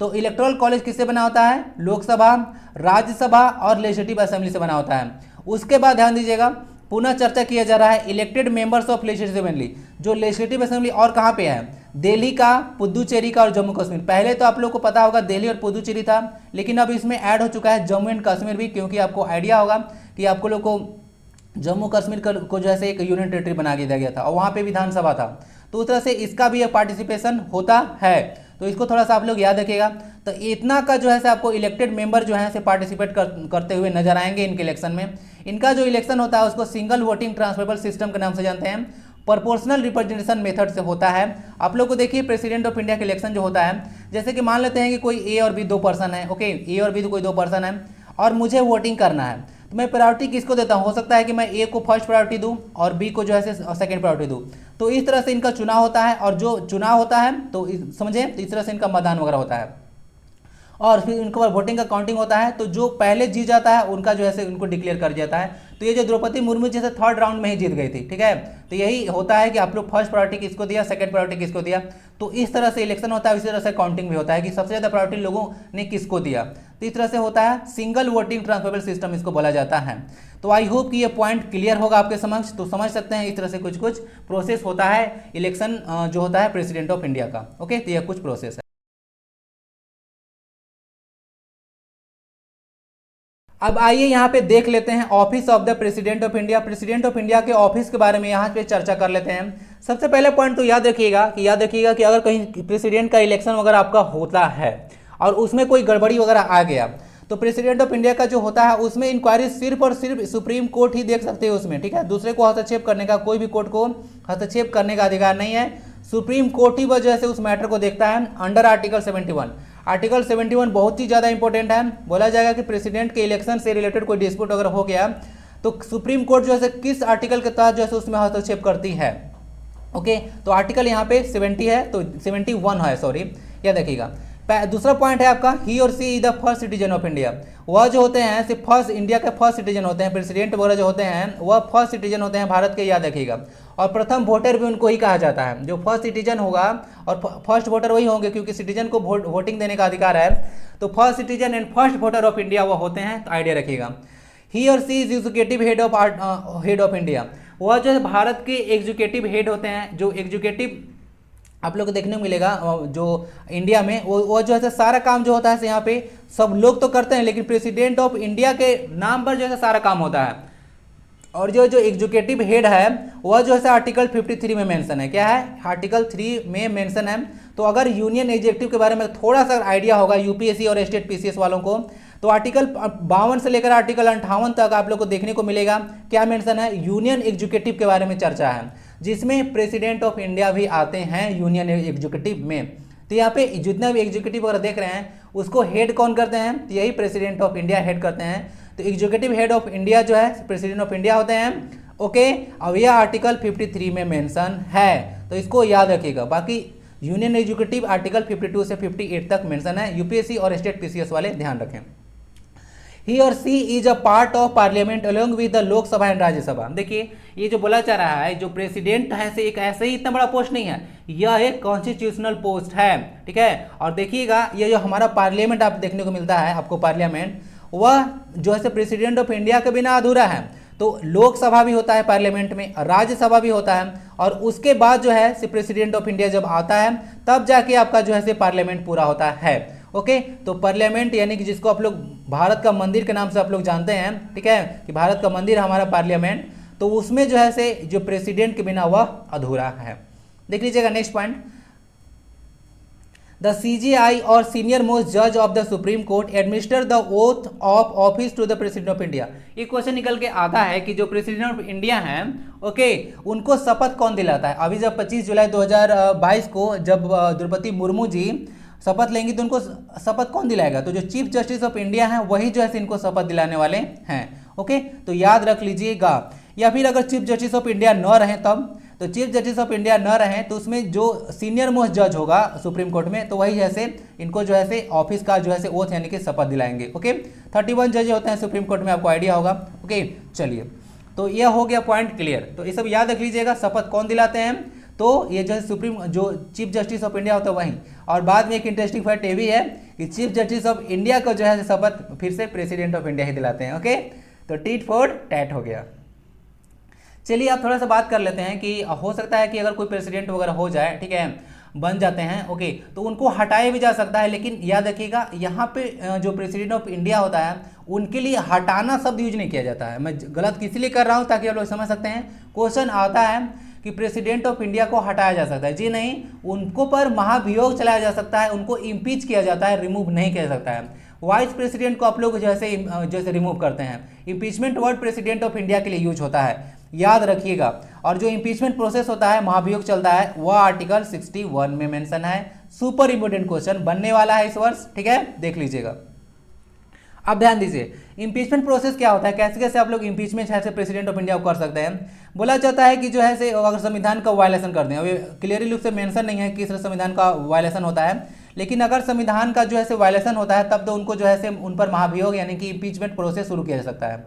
तो इलेक्टोरल कॉलेज किससे बना होता है, लोकसभा, राज्यसभा और लेजिस्लेटिव असेंबली से बना होता है। उसके बाद ध्यान दीजिएगा, पुनः चर्चा किया जा रहा है elected members of legislative assembly, जो लेजिस्लेटिव असेंबली और कहाँ पे है, दिल्ली का, पुदुचेरी का और जम्मू कश्मीर। पहले तो आप लोग को पता होगा दिल्ली और पुदुचेरी था, लेकिन अब इसमें ऐड हो चुका है जम्मू एंड कश्मीर भी, क्योंकि आपको आइडिया होगा कि आपको लोग को जम्मू कश्मीर को जैसे एक यूनियन टेरिटरी बना दिया गया था और वहाँ पे विधानसभा था, तो उस तरह से इसका भी पार्टिसिपेशन होता है। तो इसको थोड़ा सा आप लोग याद रखिएगा। तो इतना का जो है आपको इलेक्टेड मेंबर जो है पार्टिसिपेट करते हुए नजर आएंगे इनके इलेक्शन में। इनका जो इलेक्शन होता है उसको सिंगल वोटिंग ट्रांसफरेबल सिस्टम के नाम से जानते हैं, प्रोपोर्शनल रिप्रेजेंटेशन मेथड से होता है। आप लोग को देखिए प्रेसिडेंट ऑफ इंडिया का इलेक्शन जो होता है, जैसे कि मान लेते हैं कि कोई ए और बी 2 पर्सन है, ओके, ए और बी कोई 2 पर्सन है और मुझे वोटिंग करना है, तो मैं प्रायोरिटी किसको देता हूँ, हो सकता है कि मैं ए को फर्स्ट प्रायोरिटी दूँ और बी को जो है सेकंड प्रायोरिटी दूँ। तो इस तरह से इनका चुनाव होता है, और जो चुनाव होता है तो समझे, तो इस तरह से इनका मतदान वगैरह होता है और फिर इनके बाद वोटिंग का काउंटिंग होता है। तो जो पहले जीत जाता है उनका जो है उनको डिक्लेयर कर जाता है। तो ये जो द्रौपदी मुर्मू जैसे 3rd राउंड में ही जीत गई थी, ठीक है। तो यही होता है कि आप लोग फर्स्ट प्रायोरिटी किसको दिया, सेकंड प्रायोरिटी किसको दिया। तो इस तरह से इलेक्शन होता है। इसी तरह से काउंटिंग भी होता है कि सबसे ज़्यादा प्रायोरिटी लोगों ने किसको दिया। तो इस तरह से होता है, सिंगल वोटिंग ट्रांसफरेबल सिस्टम इसको बोला जाता है। तो आई होप कि ये पॉइंट क्लियर होगा आपके समक्ष। तो समझ सकते हैं इस तरह से कुछ कुछ प्रोसेस होता है इलेक्शन जो होता है प्रेसिडेंट ऑफ इंडिया का। ओके, तो यह कुछ प्रोसेस है। अब आइए यहाँ पे देख लेते हैं office of the president of India. President of India के ऑफिस के बारे में यहाँ पे चर्चा कर लेते हैं। सबसे पहले पॉइंट तो याद रखिएगा कि अगर कहीं प्रेसिडेंट का इलेक्शन वगैरह आपका होता है और उसमें कोई गड़बड़ी वगैरह आ गया, तो प्रेसिडेंट ऑफ इंडिया का जो होता है उसमें इंक्वायरी सिर्फ और सिर्फ सुप्रीम कोर्ट ही देख सकते हैं उसमें, ठीक है। दूसरे को हस्तक्षेप करने का, कोई भी कोर्ट को हस्तक्षेप करने का अधिकार नहीं है। सुप्रीम कोर्ट ही वजह से उस मैटर को देखता है अंडर आर्टिकल 71। आर्टिकल 71 बहुत ही ज़्यादा इंपॉर्टेंट है। बोला जाएगा कि प्रेसिडेंट के इलेक्शन से रिलेटेड कोई डिस्प्यूट अगर हो गया तो सुप्रीम कोर्ट जो है किस आर्टिकल के तहत जो है उसमें हस्तक्षेप करती है। ओके, तो आर्टिकल यहाँ पे 70 है, तो 71 है, सॉरी, यह देखिएगा। दूसरा पॉइंट है आपका, he or she is the first citizen of India. वह जो होते हैं सिर्फ फर्स्ट इंडिया के फर्स्ट सिटीजन होते हैं। प्रेसिडेंट वगैरह जो होते हैं वह फर्स्ट सिटीजन होते हैं भारत के, याद रखिएगा। और प्रथम वोटर भी उनको ही कहा जाता है। जो फर्स्ट सिटीजन होगा और फर्स्ट वोटर वही होंगे, क्योंकि सिटीजन को वोटिंग देने का अधिकार है। तो first citizen and first voter of India वो होते हैं, तो आइडिया रखिएगा। He or she is executive head of India. वह जो है भारत के एग्जीक्यूटिव हेड होते हैं। जो एग्जीक्यूटिव आप लोग को देखने को मिलेगा जो इंडिया में, वो जो है सारा काम जो होता है यहाँ पे सब लोग तो करते हैं, लेकिन प्रेसिडेंट ऑफ इंडिया के नाम पर जो है सारा काम होता है। और जो एग्जीक्यूटिव हेड है वह जो है आर्टिकल 53 में मेंशन है। क्या है, आर्टिकल 3 में मेंशन है। तो अगर यूनियन एग्जीक्यूटिव के बारे में थोड़ा सा आइडिया होगा यूपीएससी और स्टेट पीसीएस वालों को, तो आर्टिकल 52 से लेकर आर्टिकल 58 तक आप लोग को देखने को मिलेगा क्या मेंशन है, यूनियन एग्जीक्यूटिव के बारे में चर्चा है, जिसमें प्रेसिडेंट ऑफ इंडिया भी आते हैं यूनियन एग्जीक्यूटिव में। तो यहाँ पे जितना भी एग्जीक्यूटिव वगैरह देख रहे हैं उसको हेड कौन करते हैं, तो यही प्रेसिडेंट ऑफ इंडिया हेड करते हैं। तो एग्जीक्यूटिव हेड ऑफ इंडिया जो है प्रेसिडेंट ऑफ इंडिया होते हैं। ओके, अब यह आर्टिकल 53 में मेंशन है, तो इसको याद रखिएगा। बाकी यूनियन एग्जीक्यूटिव आर्टिकल 52 से 58 तक मेंशन है। यूपीएससी और स्टेट पीसीएस वाले ध्यान रखें। He or she is a part of parliament along with the Lok Sabha and Rajya Sabha. देखिए ये जो बोला जा रहा है, जो प्रेसिडेंट है से एक ऐसे ही इतना बड़ा पोस्ट नहीं है, यह एक कॉन्स्टिट्यूशनल पोस्ट है, ठीक है। और देखिएगा ये जो हमारा पार्लियामेंट आप देखने को मिलता है आपको, पार्लियामेंट वह जो है प्रेसिडेंट ऑफ इंडिया के बिना अधूरा है। तो लोकसभा भी होता है पार्लियामेंट में, राज्यसभा भी होता है, और उसके बाद जो है प्रेसिडेंट ऑफ इंडिया जब आता है तब जाके आपका जो है पार्लियामेंट पूरा होता है। ओके, तो पार्लियामेंट यानी कि जिसको आप लोग भारत का मंदिर के नाम से आप लोग जानते हैं, ठीक है, कि भारत का मंदिर हमारा पार्लियामेंट, तो उसमें जो है जो प्रेसिडेंट के बिना वह अधूरा है। देख लीजिएगा नेक्स्ट पॉइंट, द सीजीआई और सीनियर मोस्ट जज of the supreme court administer the oath of office to the president of India. ये क्वेश्चन निकल के आता है कि जो प्रेसिडेंट ऑफ इंडिया हैं, ओके, उनको शपथ कौन दिलाता है। अभी जब 25 जुलाई 2022 को जब द्रौपदी मुर्मू जी शपथ लेंगी तो उनको शपथ कौन दिलाएगा, तो जो चीफ जस्टिस ऑफ इंडिया हैं वही जो है इनको शपथ दिलाने वाले हैं। ओके, तो याद रख लीजिएगा। या फिर अगर चीफ जस्टिस ऑफ इंडिया न रहें तब, तो चीफ जस्टिस ऑफ इंडिया न रहें तो उसमें जो सीनियर मोस्ट जज होगा सुप्रीम कोर्ट में, तो वही जैसे इनको जो है ऑफिस का जो है ओथ यानी कि शपथ दिलाएंगे। ओके, 31 जज होते हैं सुप्रीम कोर्ट में, आपको आइडिया होगा। ओके, चलिए, तो यह हो गया पॉइंट क्लियर। तो ये सब याद रख लीजिएगा, शपथ कौन दिलाते हैं, तो ये जो है जो चीफ जस्टिस ऑफ इंडिया होता है वही। और बाद में एक इंटरेस्टिंग फैक्ट ये भी है कि चीफ जस्टिस ऑफ इंडिया को जो है शपथ फिर से प्रेसिडेंट ऑफ इंडिया ही दिलाते हैं। ओके, तो टीट फॉर टैट हो गया। चलिए अब थोड़ा सा बात कर लेते हैं कि हो सकता है कि अगर कोई प्रेसिडेंट वगैरह हो जाए, ठीक है, बन जाते हैं, ओके, तो उनको हटाया भी जा सकता है। लेकिन याद रखिएगा यहाँ पे जो प्रेसिडेंट ऑफ इंडिया होता है उनके लिए हटाना शब्द यूज नहीं किया जाता है। मैं गलत किसी लिए कर रहा हूँ ताकि आप लोग समझ सकते हैं। क्वेश्चन आता है कि प्रेसिडेंट ऑफ इंडिया को हटाया जा सकता है, जी नहीं, उनको पर महाभियोग चलाया जा सकता है, उनको इम्पीच किया जाता है, रिमूव नहीं किया जा सकता है। वाइस प्रेसिडेंट को आप लोग जैसे रिमूव करते हैं। Impeachment word president of India के लिए यूज होता है, याद रखिएगा। और जो इम्पीचमेंट प्रोसेस होता है, महाभियोग चलता है, वह आर्टिकल 61 में मेंशन है। सुपर इंपोर्टेंट क्वेश्चन बनने वाला है इस वर्ष, ठीक है, देख लीजिएगा। अब ध्यान दीजिए, इम्पीचमेंट प्रोसेस क्या होता है, कैसे कैसे आप लोग इम्पीचमेंट है प्रेसिडेंट ऑफ इंडिया को कर सकते हैं। बोला जाता है कि जो है अगर संविधान का वायलेशन कर दें, अभी क्लियरली रूप से मेंशन नहीं है कि किस संविधान का वायलेशन होता है, लेकिन अगर संविधान का जो है वायलेशन होता है तब तो उनको जो है उन पर महाभियोग यानी कि इम्पीचमेंट प्रोसेस शुरू किया जा सकता है।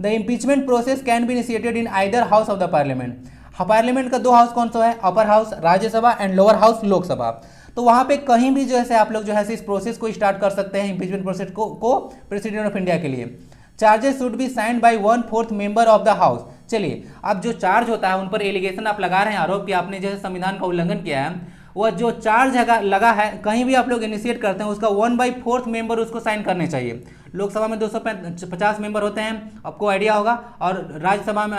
The impeachment process can be initiated in either house of the parliament. Parliament का दो हाउस कौन सा है, upper house Rajya Sabha and lower house Lok Sabha. तो वहां पे कहीं भी जो है आप लोग जो है इस प्रोसेस को स्टार्ट कर सकते हैं, इम्पीचमेंट प्रोसेस को प्रेसिडेंट ऑफ इंडिया के लिए। Charges should be signed by 1/4 member of the house. चलिए, अब जो चार्ज होता है उन पर एलिगेशन आप लगा रहे हैं, आरोप कि आपने जो है संविधान का उल्लंघन किया है, वह जो चार्ज लगा है कहीं भी आप लोग इनिशिएट करते हैं उसका 1/4 मेंबर उसको साइन करने चाहिए। लोकसभा में 250 मेंबर होते हैं, आपको आइडिया होगा, और राज्यसभा में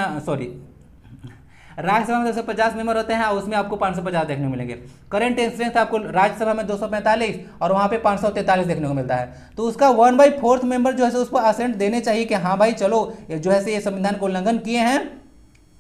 राज्यसभा में 250 मेंबर होते हैं, उसमें आपको 550 देखने को मिलेंगे। करंट स्ट्रेंथ आपको राज्यसभा में 245 और वहाँ पे 543 देखने को मिलता है। तो उसका 1/4 मेंबर जो है उसको असेंट देने चाहिए कि हाँ भाई चलो जो है ये संविधान को उल्लंघन किए हैं,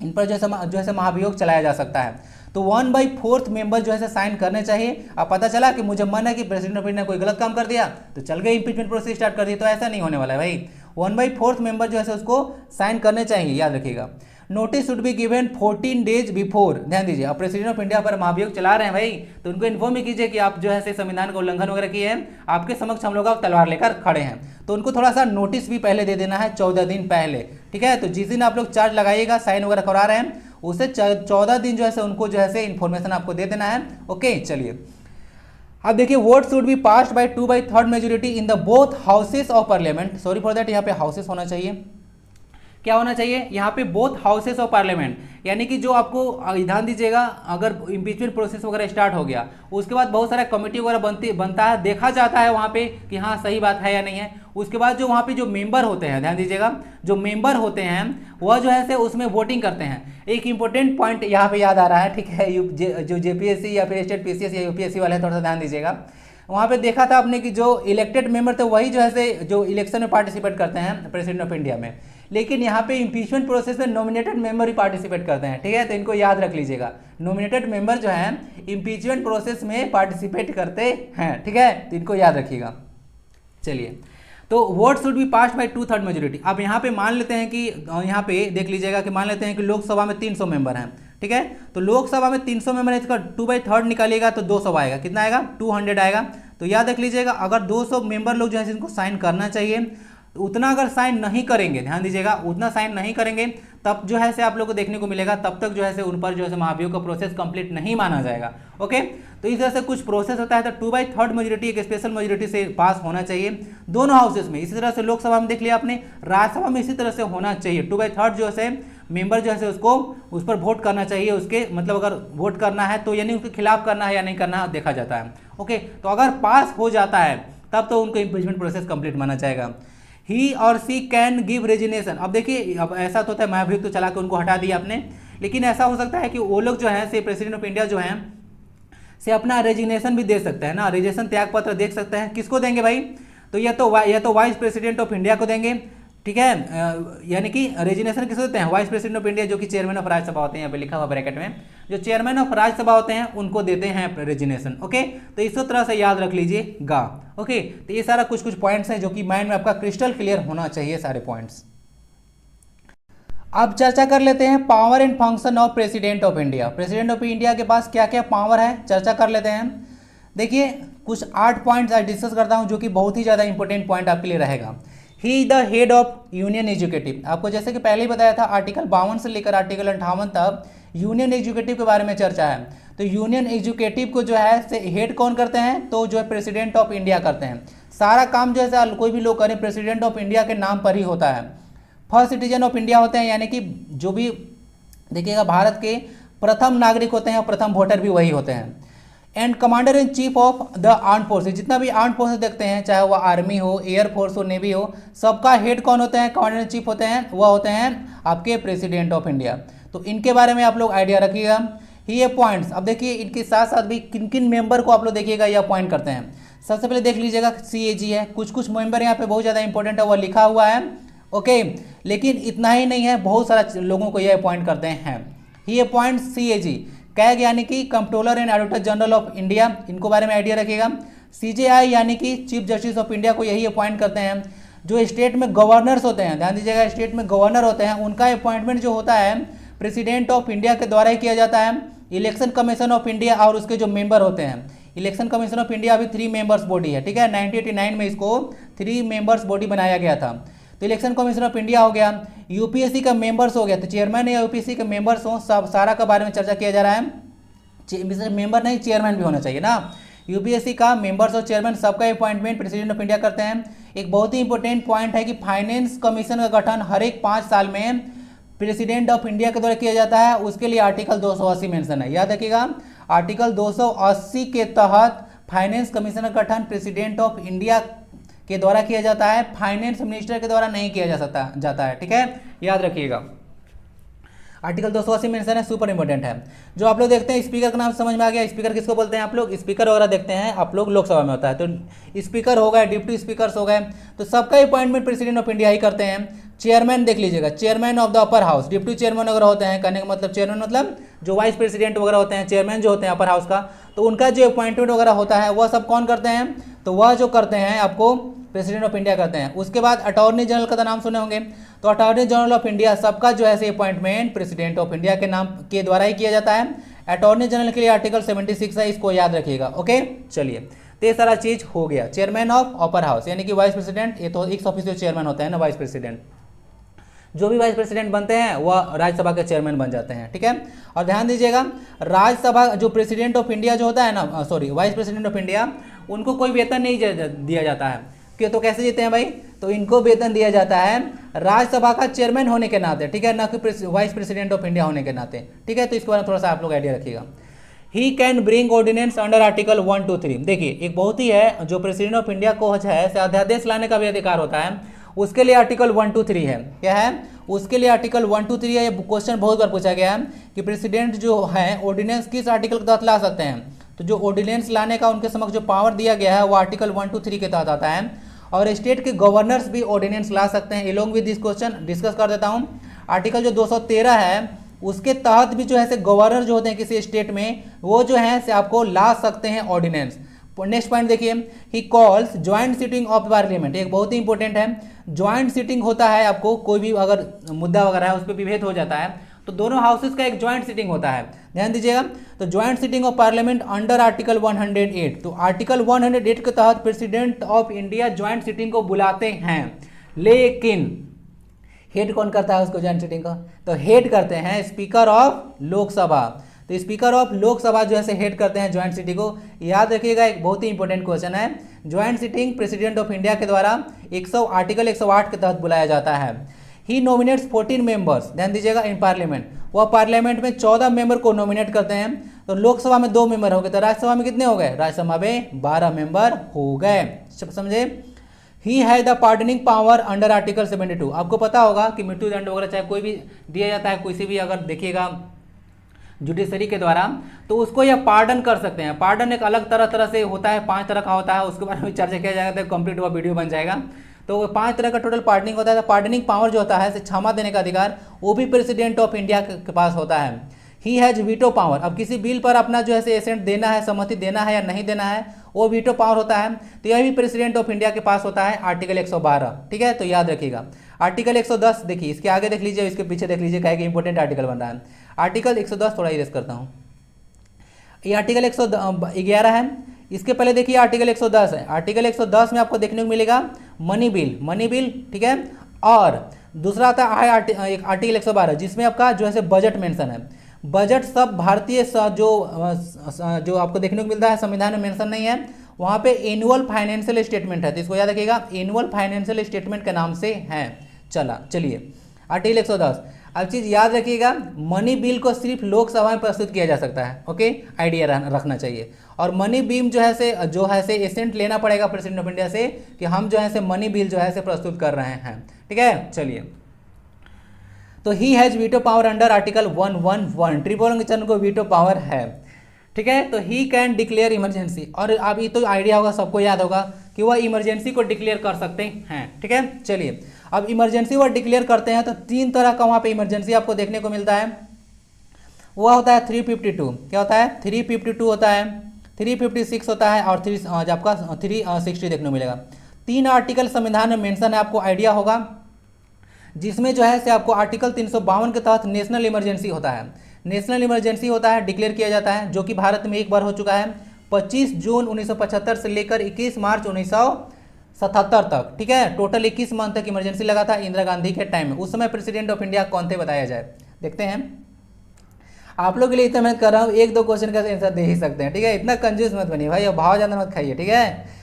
इन पर जो है महाभियोग चलाया जा सकता है। तो 1/4 मेंबर जो है साइन करने चाहिए। अब पता चला कि मुझे मन है कि प्रेसिडेंट ऑफ इंडिया ने कोई गलत काम कर दिया तो चल गए इम्पीचमेंट प्रोसेस स्टार्ट कर दी, तो ऐसा नहीं होने वाला है भाई। 1/4 मेंबर जो है उसको साइन करने चाहिए, याद रखिएगा। Notice should be given 14 days before. ध्यान दीजिए, अब प्रेसिडेंट ऑफ इंडिया पर महाभियोग चला रहे हैं भाई, तो उनको इन्फॉर्म ही कीजिए कि आप जो है संविधान का उल्लंघन वगैरह किए हैं, आपके समक्ष हम लोग अब तलवार लेकर खड़े हैं। तो उनको थोड़ा सा नोटिस भी पहले दे देना है, 14 दिन पहले, ठीक है। तो जिस दिन आप लोग चार्ज लगाइएगा, साइन वगैरह करा रहे हैं, उससे 14 दिन जो है उनको जो है इन्फॉर्मेशन आपको दे देना है। ओके, चलिए अब देखिए, vote should be passed by 2/3 majority in the both houses of parliament. Sorry for that, यहाँ पे हाउसेस होना चाहिए, क्या होना चाहिए यहाँ पे, बोथ हाउसेस ऑफ पार्लियामेंट। यानी कि जो आपको ध्यान दीजिएगा, अगर इम्पीचमेंट प्रोसेस वगैरह स्टार्ट हो गया, उसके बाद बहुत सारा कमेटी वगैरह बनता है, देखा जाता है वहाँ पे कि हाँ सही बात है या नहीं है। उसके बाद जो वहाँ पे जो मेंबर होते हैं, ध्यान दीजिएगा, जो मेंबर होते हैं वह जो है उसमें वोटिंग करते हैं। एक इंपॉर्टेंट पॉइंट यहाँ पे याद आ रहा है, ठीक है, जो जेपीएससी या फिर स्टेट पीसीएस या यूपीएससी वाले हैं, थोड़ा सा ध्यान दीजिएगा। वहाँ पे देखा था आपने कि जो इलेक्टेड मेंबर थे वही जो है से जो इलेक्शन में पार्टिसिपेट करते हैं प्रेसिडेंट ऑफ इंडिया में, लेकिन यहाँ पे इम्पीचमेंट प्रोसेस में नॉमिनेटेड मेंबर ही पार्टिसिपेट करते हैं, ठीक है। तो इनको याद रख लीजिएगा, नॉमिनेटेड मेंबर जो है इम्पीचमेंट प्रोसेस में पार्टिसिपेट करते हैं, ठीक है, तो इनको याद रखिएगा। चलिए, तो vote should be pass by 2/3 majority. अब यहाँ पे मान लेते हैं कि यहाँ पे देख लीजिएगा कि मान लेते हैं कि लोकसभा में 300 मेंबर हैं, ठीक है। तो लोकसभा में 300 मेंबर है, इसका 2/3 निकालिएगा तो 200 आएगा, कितना आएगा 200 आएगा। तो याद रख लीजिएगा अगर 200 मेंबर लोग जो है जिनको साइन करना चाहिए, उतना अगर साइन नहीं करेंगे, ध्यान दीजिएगा, उतना साइन नहीं करेंगे तब जो है से आप लोग को देखने को मिलेगा, तब तक जो है से उन पर जो है महाभियोग का प्रोसेस कंप्लीट नहीं माना जाएगा। ओके, तो इस तरह से कुछ प्रोसेस होता है। तो 2/3 मेजोरिटी एक स्पेशल मेजोरिटी से पास होना चाहिए दोनों हाउसेस में। इसी तरह से लोकसभा में देख लिया आपने, राज्यसभा में इसी तरह से होना चाहिए। 2/3 जो है मेंबर जो है उसको उस पर वोट करना चाहिए, उसके मतलब अगर वोट करना है तो यानी उसके खिलाफ करना है या नहीं करना है देखा जाता है। ओके, तो अगर पास हो जाता है तब तो उनको इम्पीचमेंट प्रोसेस कंप्लीट माना जाएगा। ही or C can give resignation. अब देखिए, अब ऐसा तो होता है महाभियोग तो चला के उनको हटा दिया आपने, लेकिन ऐसा हो सकता है कि वो लोग जो है से प्रेसिडेंट ऑफ इंडिया जो है से अपना रेजिग्नेशन भी दे सकते हैं ना, रेजिग्नेशन त्याग पत्र देख सकते हैं। किसको देंगे भाई? तो या तो वाइस प्रेसिडेंट ऑफ इंडिया को देंगे, ठीक है, यानी कि रेजिग्नेशन किसको देते हैं? वाइस प्रेसिडेंट ऑफ इंडिया जो कि चेयरमैन ऑफ राज्यसभा होते हैं, यहाँ पे लिखा हुआ ब्रैकेट में, जो चेयरमैन ऑफ राज्यसभा होते हैं उनको देते हैं रेजिग्नेशन। ओके, तो इसी तरह से याद रख लीजिएगा। ओके, तो ये सारा कुछ पॉइंट्स हैं जो कि माइंड में आपका क्रिस्टल क्लियर होना चाहिए सारे पॉइंट्स। अब चर्चा कर लेते हैं power and function of president of India. President of India के पास क्या क्या पावर है, चर्चा कर लेते हैं। देखिए, कुछ 8 पॉइंट्स आज डिस्कस करता हूं जो कि बहुत ही ज़्यादा इंपॉर्टेंट पॉइंट आपके लिए रहेगा। He is the head of union educative. आपको जैसे कि पहले ही बताया था, आर्टिकल 52 से लेकर आर्टिकल 58 तक यूनियन एजुकेटिव के बारे में चर्चा है। तो यूनियन एजुकेटिव को जो है से हेड कौन करते हैं? तो जो है प्रेसिडेंट ऑफ इंडिया करते हैं। सारा काम जो है कोई भी लोग करें प्रेसिडेंट ऑफ इंडिया के नाम पर ही होता है। फर्स्ट सिटीजन ऑफ इंडिया होते हैं, यानी कि जो भी देखिएगा भारत के प्रथम नागरिक होते हैं और प्रथम वोटर भी वही होते हैं। And commander in chief of the arm forces. जितना भी आर्म फोर्सेज देखते हैं, चाहे वह आर्मी हो, एयरफोर्स हो, नेवी हो, सबका हेड कौन होते हैं? कमांडर इन चीफ होते हैं, वह होते हैं आपके प्रेसिडेंट ऑफ इंडिया। तो इनके बारे में आप लोग आइडिया रखिएगा। ये पॉइंट्स, अब देखिए इनके साथ साथ भी किन किन मेंबर को आप लोग देखिएगा ये अपॉइंट करते हैं। सबसे पहले देख लीजिएगा CAG है, कुछ मेंबर यहाँ पे बहुत ज़्यादा इंपॉर्टेंट है, वह लिखा हुआ है। ओके, लेकिन इतना ही नहीं है, बहुत सारा लोगों को ये अपॉइंट करते हैं। ये अपॉइंट CAG कैग यानी कि controller and auditor general of India, इनको बारे में आइडिया रखिएगा। CJI यानी कि चीफ जस्टिस ऑफ इंडिया को यही अपॉइंट करते हैं। जो स्टेट में गवर्नर्स होते हैं, ध्यान दीजिएगा, स्टेट में गवर्नर होते हैं, उनका अपॉइंटमेंट जो होता है प्रेसिडेंट ऑफ इंडिया के द्वारा ही किया जाता है। इलेक्शन कमीशन ऑफ इंडिया और उसके जो मेंबर होते हैं, इलेक्शन कमीशन ऑफ इंडिया अभी 3 मेंबर्स बॉडी है, ठीक है। 1989 में इसको 3 मेंबर्स बॉडी बनाया गया था। तो इलेक्शन कमीशन ऑफ इंडिया हो गया, UPSC का मेंबर्स हो गया, तो चेयरमैन या UPSC के मेंबर्स हो, सब सारा के बारे में चर्चा किया जा रहा है। मेंबर नहीं, चेयरमैन भी होना चाहिए ना। UPSC का मेंबर्स और चेयरमैन सबका अपॉइंटमेंट प्रेसिडेंट ऑफ इंडिया करते हैं। एक बहुत ही इंपॉर्टेंट पॉइंट है कि फाइनेंस कमीशन का गठन हर एक 5 साल में प्रेसिडेंट ऑफ इंडिया के द्वारा किया जाता है। उसके लिए आर्टिकल 280 मेंशन है, याद रखिएगा। आर्टिकल 280 के तहत फाइनेंस कमीशन का गठन प्रेसिडेंट ऑफ इंडिया के द्वारा किया जाता है, फाइनेंस मिनिस्टर के द्वारा नहीं किया जाता है, ठीक है, याद रखिएगा। आर्टिकल 280 मेंशन है, सुपर इंपॉर्टेंट है। जो आप लोग देखते हैं स्पीकर का नाम समझ में आ गया। स्पीकर किसको बोलते हैं आप लोग? स्पीकर वगैरह देखते हैं आप लोग, लोकसभा में होता है। तो स्पीकर हो गए, डिप्टी स्पीकर हो गए, तो सबका अपॉइंटमेंट प्रेसिडेंट ऑफ इंडिया ही करते हैं। चेयरमैन देख लीजिएगा, chairman of the upper house, deputy chairman वगैरह होते हैं। कहने का मतलब चेयरमैन मतलब जो वाइस प्रेसिडेंट वगैरह होते हैं, चेयरमैन जो होते हैं अपर हाउस का, तो उनका जो अपॉइंटमेंट वगैरह होता है वह सब कौन करते हैं? तो वह जो करते हैं आपको प्रेसिडेंट ऑफ इंडिया करते हैं। उसके बाद अटॉर्नी जनरल का तो नाम सुने होंगे, तो अटॉर्नी जनरल ऑफ इंडिया सबका जो है अपॉइंटमेंट प्रेसिडेंट ऑफ इंडिया के नाम के द्वारा ही किया जाता है। अटॉर्नी जनरल के लिए आर्टिकल 76 है, इसको याद रखिएगा। ओके, चलिए, तो ये सारा चीज हो गया। चेयरमैन ऑफ अपर हाउस यानी कि वाइस प्रेसिडेंट, ये तो एक ऑफिशियल चेयरमैन होता है ना वाइस प्रेसिडेंट। जो भी वाइस प्रेसिडेंट बनते हैं वह राज्यसभा के चेयरमैन बन जाते हैं, ठीक है। और ध्यान दीजिएगा, राज्यसभा जो प्रेसिडेंट ऑफ इंडिया जो होता है ना, sorry vice president of India, उनको कोई वेतन नहीं दिया जाता है। कि तो कैसे जीते हैं भाई? तो इनको वेतन दिया जाता है राज्यसभा का चेयरमैन होने के नाते, ठीक है, ना कि वाइस प्रेसिडेंट ऑफ इंडिया होने के नाते, ठीक है। तो इसके बारे में थोड़ा सा आप लोग आइडिया रखिएगा। He can bring ordinance under article 1, 2, 3। देखिए, एक बहुत ही है जो प्रेसिडेंट ऑफ इंडिया को है अध्यादेश लाने का भी अधिकार होता है, उसके लिए आर्टिकल 1, 2, 3 है। क्या है? उसके लिए आर्टिकल 1, 2, 3 है। ये क्वेश्चन बहुत बार पूछा गया है कि प्रेसिडेंट जो है ऑर्डिनेंस किस आर्टिकल के तहत ला सकते हैं? तो जो ऑर्डिनेंस लाने का उनके समक्ष जो पावर दिया गया है वो आर्टिकल 1 to 3 के तहत आता है। और स्टेट के गवर्नर्स भी ऑर्डिनेंस ला सकते हैं। Along with this question discuss कर देता हूँ। आर्टिकल जो 213 है उसके तहत भी जो है गवर्नर जो होते हैं किसी स्टेट में, वो जो है से आपको ला सकते हैं ऑर्डिनेंस। नेक्स्ट पॉइंट देखिए, he calls joint sitting of parliament, एक बहुत ही इंपॉर्टेंट है। ज्वाइंट सिटिंग होता है, आपको कोई भी अगर मुद्दा वगैरह है उस पर विभेद हो जाता है तो दोनों हाउसेस का एक ज्वाइंट सिटिंग होता है, ध्यान दीजिएगा। तो joint sitting of parliament under article 108, तो आर्टिकल 108 के तहत president of India joint sitting को बुलाते हैं, लेकिन हेड कौन करता है उसको ज्वाइंट सिटिंग का? तो हेड करते हैं स्पीकर ऑफ लोकसभा। तो स्पीकर ऑफ लोकसभा जो है हेड करते हैं ज्वाइंट सिटिंग को। याद रखिएगा, एक बहुत ही इंपॉर्टेंट क्वेश्चन है। Joint sitting president of India के द्वारा आर्टिकल 108 के तहत बुलाया जाता है। ही नॉमिनेट्स 14 मेंबर्स, ध्यान दीजिएगा, इन पार्लियामेंट। वह पार्लियामेंट में 14 मेंबर को नॉमिनेट करते हैं। तो लोकसभा में 2 मेंबर हो गए, तो राज्यसभा में कितने हो गए? राज्यसभा में 12 मेंबर हो गए, समझे। He has the pardoning power under article 72। आपको पता होगा कि मृत्यु दंड वगैरह चाहे कोई भी दिया जाता है, किसी भी अगर देखिएगा जुडिशरी के द्वारा, तो उसको यह पार्डन कर सकते हैं। पार्डन एक अलग तरह से होता है, 5 तरह का होता है, उसके बारे में चर्चा किया जाएगा तो कंप्लीट हुआ वीडियो बन जाएगा। तो 5 तरह का टोटल पार्डनिंग होता है। पार्डनिंग पावर जो होता है क्षमा देने का अधिकार वो भी प्रेसिडेंट ऑफ इंडिया के पास होता है। ही हैज वीटो पावर, अब किसी बिल पर अपना जो है एसेंट देना है, सहमति देना है या नहीं देना है, वो वीटो पावर होता है। तो यह भी प्रेसिडेंट ऑफ इंडिया के पास होता है, आर्टिकल 112, ठीक है। तो याद रखिएगा आर्टिकल 110, देखिए इसके आगे देख लीजिए, इसके पीछे देख लीजिए, कहेगा इंपॉर्टेंट आर्टिकल बन रहा है। आर्टिकल 110 थोड़ा इरेज करता हूँ, ये आर्टिकल 111 है। इसके पहले देखिए आर्टिकल 110 है। आर्टिकल 110 में आपको देखने को मिलेगा मनी बिल, ठीक है। और दूसरा आता है आर्टिकल 112 जिसमें आपका जो है बजट मेंशन है। बजट सब भारतीय जो आपको देखने को मिलता है संविधान में मेंशन नहीं है, वहाँ पे एनुअल फाइनेंशियल स्टेटमेंट है, तो इसको याद रखिएगा, एनुअल फाइनेंशियल स्टेटमेंट के नाम से है। चलिए आर्टिकल 110, अब चीज़ याद रखिएगा, मनी बिल को सिर्फ लोकसभा में प्रस्तुत किया जा सकता है, ओके, आइडिया रखना चाहिए। और मनी बिल जो है से एसेंट लेना पड़ेगा प्रेसिडेंट ऑफ इंडिया से कि हम जो है से मनी बिल जो है से प्रस्तुत कर रहे हैं, ठीक है। चलिए, तो he has veto power under article 111, Tripura Chandra को वीटो पावर है, ठीक है। तो ही कैन डिक्लेयर इमरजेंसी, और अब ये तो आइडिया होगा, सबको याद होगा कि वह इमरजेंसी को डिक्लेयर कर सकते हैं, ठीक है। चलिए, अब इमरजेंसी वो डिक्लेयर करते हैं तो 3 तरह का वहाँ पे इमरजेंसी आपको देखने को मिलता है। वह होता है 352, क्या होता है? 352 होता है, 356 होता है, और आपका 360 देखने को मिलेगा। 3 आर्टिकल संविधान में मेंशन है, आपको आइडिया होगा, जिसमें जो है से आपको आर्टिकल 352 के तहत नेशनल इमरजेंसी होता है। नेशनल इमरजेंसी होता है, डिक्लेयर किया जाता है, जो कि भारत में एक बार हो चुका है, 25 जून 1975 से लेकर 21 मार्च 1977 तक, ठीक है। टोटल 21 मंथ तक इमरजेंसी लगा था इंदिरा गांधी के टाइम में। उस समय प्रेसिडेंट ऑफ इंडिया कौन थे बताया जाए, देखते हैं। आप लोग के लिए इतना मेहनत कर रहा हूँ, 1-2 क्वेश्चन का आंसर दे ही सकते हैं, ठीक है। इतना कंजूस मत बनिए भाई, और भाव ज़्यादा मत खाइए, ठीक है।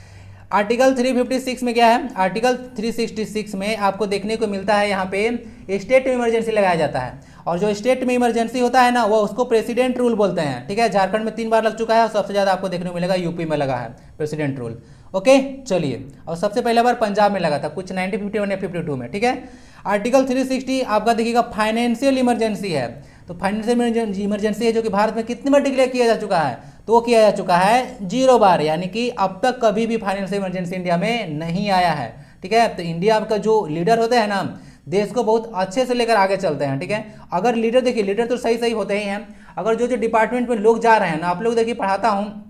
आर्टिकल 356 में क्या है? आर्टिकल 366 में आपको देखने को मिलता है, यहाँ पे स्टेट में इमरजेंसी लगाया जाता है, और जो स्टेट में इमरजेंसी होता है ना, वो उसको प्रेसिडेंट रूल बोलते हैं, ठीक है। झारखंड में 3 बार लग चुका है, और सबसे ज़्यादा आपको देखने को मिलेगा यूपी में लगा है प्रेसिडेंट रूल, ओके। चलिए, और सबसे पहला बार पंजाब में लगा था कुछ 1951 या 52 में, ठीक है। आर्टिकल 360 आपका देखिएगा फाइनेंशियल इमरजेंसी है, तो फाइनेंशियल इमरजेंसी है जो कि भारत में कितनी बार डिक्लेयर किया जा चुका है? तो वो किया जा चुका है 0 बार, यानी कि अब तक कभी भी फाइनेंशियल इमरजेंसी इंडिया में नहीं आया है, ठीक है। तो इंडिया का जो लीडर होते हैं ना, देश को बहुत अच्छे से लेकर आगे चलते हैं, ठीक है। अगर लीडर देखिए, लीडर तो सही होते ही हैं, अगर जो डिपार्टमेंट में लोग जा रहे हैं ना, आप लोग देखिए पढ़ाता हूँ,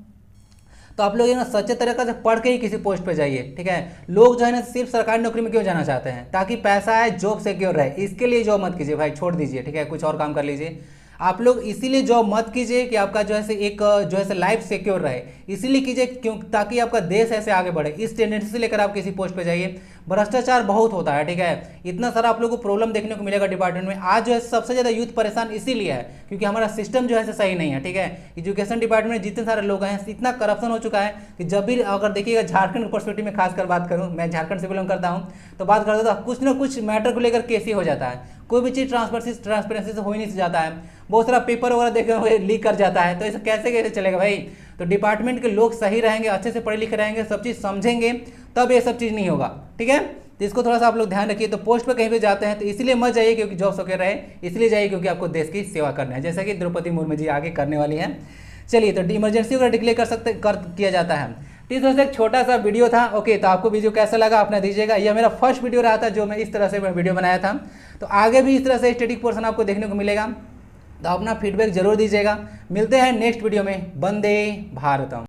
तो आप लोग ना सच्चे तरीके से पढ़ के ही किसी पोस्ट पे जाइए, ठीक है। लोग जो है ना सिर्फ सरकारी नौकरी में क्यों जाना चाहते हैं? ताकि पैसा आए, जॉब सिक्योर रहे, इसके लिए जॉब मत कीजिए भाई, छोड़ दीजिए, ठीक है, कुछ और काम कर लीजिए। आप लोग इसीलिए जॉब मत कीजिए कि आपका जो है एक जो है लाइफ सिक्योर रहे, इसीलिए कीजिए क्यों, ताकि आपका देश ऐसे आगे बढ़े। इस टेंडेंसी से लेकर आप किसी पोस्ट पे जाइए। भ्रष्टाचार बहुत होता है, ठीक है, इतना सारा आप लोगों को प्रॉब्लम देखने को मिलेगा डिपार्टमेंट में। आज जो है सबसे ज़्यादा यूथ परेशान इसीलिए है क्योंकि हमारा सिस्टम जो है सही नहीं है, ठीक है। एजुकेशन डिपार्टमेंट में जितने सारे लोग हैं, इतना करप्शन हो चुका है कि जब भी अगर देखिएगा झारखंड पर्सपेक्टिव में खासकर बात करूँ, मैं झारखंड से बिलोंग करता हूँ, तो बात करता तो कुछ ना कुछ मैटर को लेकर केस ही हो जाता है। कोई भी चीज़ ट्रांसपेरेंसी से हो ही नहीं जाता है, बहुत सारा पेपर वगैरह देखे लीक कर जाता है, तो ऐसा कैसे चलेगा भाई? तो डिपार्टमेंट के लोग सही रहेंगे, अच्छे से पढ़े लिखे रहेंगे, सब चीज़ समझेंगे, तब ये सब चीज़ नहीं होगा, ठीक है। तो इसको थोड़ा सा आप लोग ध्यान रखिए। तो पोस्ट पे कहीं पे जाते हैं तो इसलिए मत जाइए क्योंकि जॉब सिक्योर रहे, इसलिए जाइए क्योंकि आपको देश की सेवा करना है, जैसा कि द्रौपदी मुर्मू जी आगे करने वाली हैं। चलिए, तो इमरजेंसी वगैरह डिक्लेयर किया जाता है। तो इस वजह से एक छोटा सा वीडियो था। ओके, तो आपको वीडियो कैसा लगा अपना दीजिएगा। यह मेरा फर्स्ट वीडियो रहा था जो मैं इस तरह से वीडियो बनाया था। तो आगे भी इस तरह से स्टैटिक पोर्शन आपको देखने को मिलेगा, तो अपना फीडबैक जरूर दीजिएगा। मिलते हैं नेक्स्ट वीडियो में। वंदे भारतम।